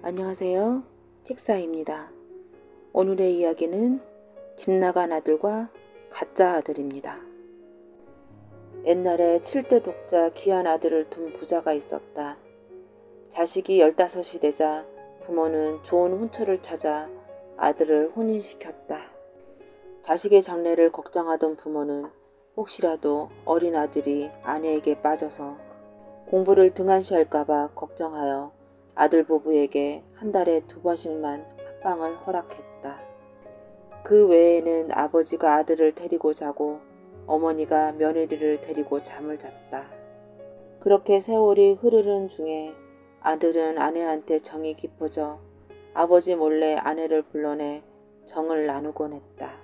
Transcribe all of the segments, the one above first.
안녕하세요. 책사입니다. 오늘의 이야기는 집 나간 아들과 가짜 아들입니다. 옛날에 7대 독자 귀한 아들을 둔 부자가 있었다. 자식이 15이 되자 부모는 좋은 혼처를 찾아 아들을 혼인시켰다. 자식의 장래를 걱정하던 부모는 혹시라도 어린 아들이 아내에게 빠져서 공부를 등한시할까봐 걱정하여 아들 부부에게 한 달에 2번씩만 합방을 허락했다. 그 외에는 아버지가 아들을 데리고 자고 어머니가 며느리를 데리고 잠을 잤다. 그렇게 세월이 흐르는 중에 아들은 아내한테 정이 깊어져 아버지 몰래 아내를 불러내 정을 나누곤 했다.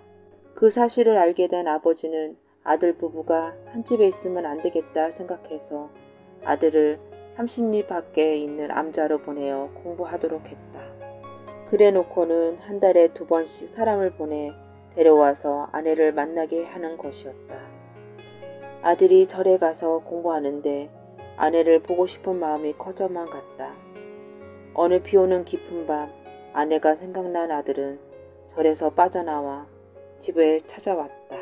그 사실을 알게 된 아버지는 아들 부부가 한 집에 있으면 안 되겠다 생각해서 아들을 30리 밖에 있는 암자로 보내어 공부하도록 했다. 그래 놓고는 한 달에 2번씩 사람을 보내 데려와서 아내를 만나게 하는 것이었다. 아들이 절에 가서 공부하는데 아내를 보고 싶은 마음이 커져만 갔다. 어느 비오는 깊은 밤 아내가 생각난 아들은 절에서 빠져나와 집에 찾아왔다.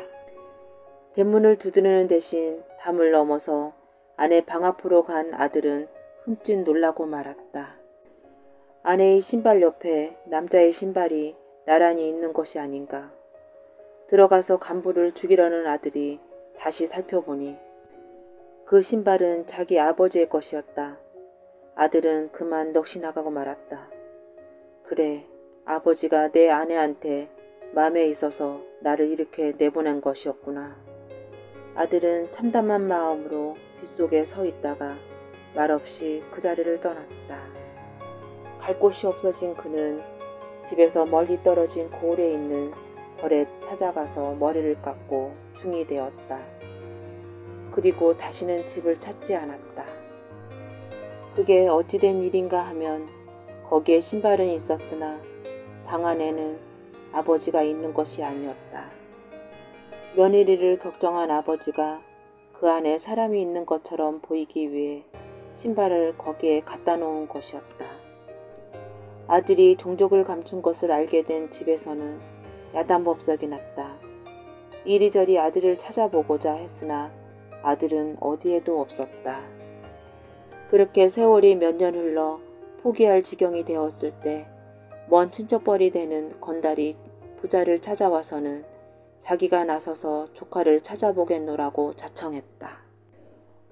대문을 두드리는 대신 담을 넘어서 아내 방 앞으로 간 아들은 흠칫 놀라고 말았다. 아내의 신발 옆에 남자의 신발이 나란히 있는 것이 아닌가. 들어가서 간부를 죽이려는 아들이 다시 살펴보니 그 신발은 자기 아버지의 것이었다. 아들은 그만 넋이 나가고 말았다. 그래, 아버지가 내 아내한테 마음에 있어서 나를 이렇게 내보낸 것이었구나. 아들은 참담한 마음으로 빗속에 서 있다가 말없이 그 자리를 떠났다. 갈 곳이 없어진 그는 집에서 멀리 떨어진 고을에 있는 절에 찾아가서 머리를 깎고 중이 되었다. 그리고 다시는 집을 찾지 않았다. 그게 어찌된 일인가 하면 거기에 신발은 있었으나 방 안에는 아버지가 있는 것이 아니었다. 며느리를 걱정한 아버지가 그 안에 사람이 있는 것처럼 보이기 위해 신발을 거기에 갖다 놓은 것이었다. 아들이 종족을 감춘 것을 알게 된 집에서는 야단법석이 났다. 이리저리 아들을 찾아보고자 했으나 아들은 어디에도 없었다. 그렇게 세월이 몇 년 흘러 포기할 지경이 되었을 때 먼 친척벌이 되는 건달이 부자를 찾아와서는 자기가 나서서 조카를 찾아보겠노라고 자청했다.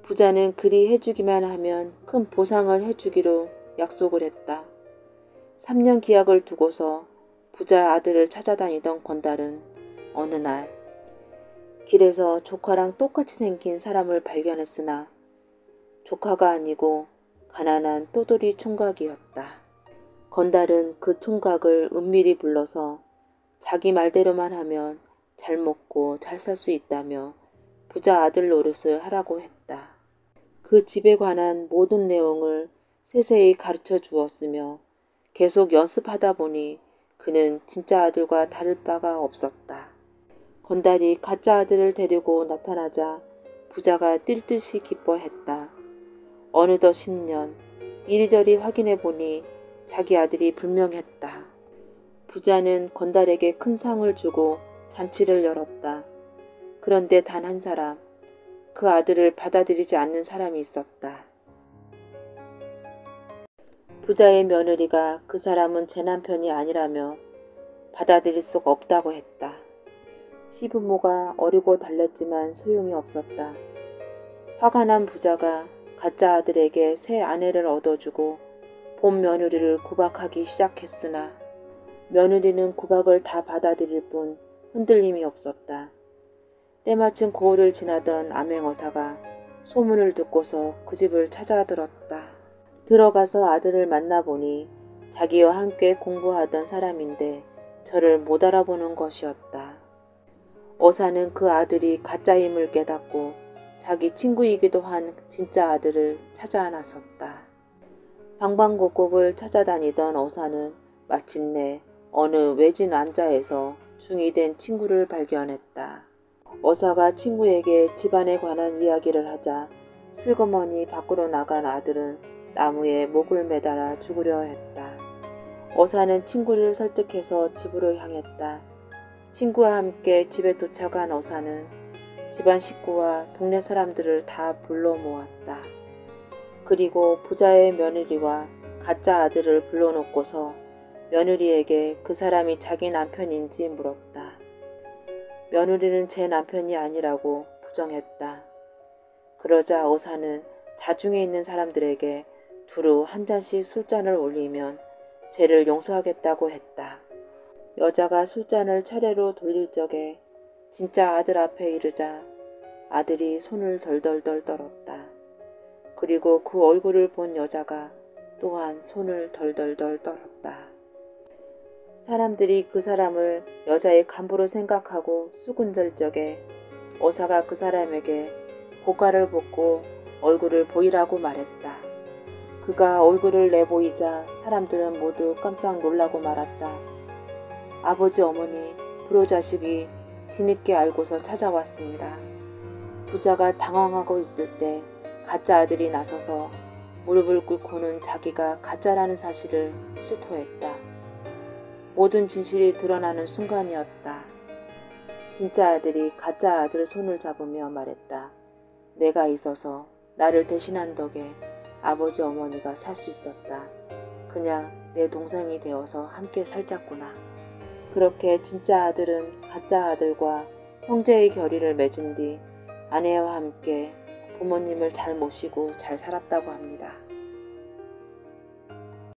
부자는 그리 해주기만 하면 큰 보상을 해주기로 약속을 했다. 3년 기약을 두고서 부자 아들을 찾아다니던 건달은 어느 날 길에서 조카랑 똑같이 생긴 사람을 발견했으나 조카가 아니고 가난한 또돌이 총각이었다. 건달은 그 총각을 은밀히 불러서 자기 말대로만 하면 잘 먹고 잘 살 수 있다며 부자 아들 노릇을 하라고 했다. 그 집에 관한 모든 내용을 세세히 가르쳐 주었으며 계속 연습하다 보니 그는 진짜 아들과 다를 바가 없었다. 건달이 가짜 아들을 데리고 나타나자 부자가 뛸 듯이 기뻐했다. 어느덧 10년, 이리저리 확인해 보니 자기 아들이 분명했다. 부자는 건달에게 큰 상을 주고 잔치를 열었다. 그런데 단 한 사람, 그 아들을 받아들이지 않는 사람이 있었다. 부자의 며느리가 그 사람은 제 남편이 아니라며 받아들일 수가 없다고 했다. 시부모가 어리고 달랬지만 소용이 없었다. 화가 난 부자가 가짜 아들에게 새 아내를 얻어주고 본 며느리를 구박하기 시작했으나 며느리는 구박을 다 받아들일 뿐 흔들림이 없었다. 때마침 고을을 지나던 암행어사가 소문을 듣고서 그 집을 찾아들었다. 들어가서 아들을 만나보니 자기와 함께 공부하던 사람인데 저를 못 알아보는 것이었다. 어사는 그 아들이 가짜임을 깨닫고 자기 친구이기도 한 진짜 아들을 찾아 나섰다. 방방곡곡을 찾아다니던 어사는 마침내 어느 외진 암자에서 중이 된 친구를 발견했다. 어사가 친구에게 집안에 관한 이야기를 하자 슬그머니 밖으로 나간 아들은 나무에 목을 매달아 죽으려 했다. 어사는 친구를 설득해서 집으로 향했다. 친구와 함께 집에 도착한 어사는 집안 식구와 동네 사람들을 다 불러 모았다. 그리고 부자의 며느리와 가짜 아들을 불러놓고서 며느리에게 그 사람이 자기 남편인지 물었다. 며느리는 제 남편이 아니라고 부정했다. 그러자 어사는 자중에 있는 사람들에게 두루 한 잔씩 술잔을 올리면 죄를 용서하겠다고 했다. 여자가 술잔을 차례로 돌릴 적에 진짜 아들 앞에 이르자 아들이 손을 덜덜덜 떨었다. 그리고 그 얼굴을 본 여자가 또한 손을 덜덜덜 떨었다. 사람들이 그 사람을 여자의 간부로 생각하고 수군들 적에 어사가 그 사람에게 고가를 벗고 얼굴을 보이라고 말했다. 그가 얼굴을 내보이자 사람들은 모두 깜짝 놀라고 말았다. 아버지 어머니 불효자식이 뒤늦게 알고서 찾아왔습니다. 부자가 당황하고 있을 때 가짜 아들이 나서서 무릎을 꿇고는 자기가 가짜라는 사실을 실토했다. 모든 진실이 드러나는 순간이었다. 진짜 아들이 가짜 아들 손을 잡으며 말했다. 내가 있어서 나를 대신한 덕에 아버지 어머니가 살 수 있었다. 그냥 내 동생이 되어서 함께 살자꾸나. 그렇게 진짜 아들은 가짜 아들과 형제의 결의를 맺은 뒤 아내와 함께 부모님을 잘 모시고 잘 살았다고 합니다.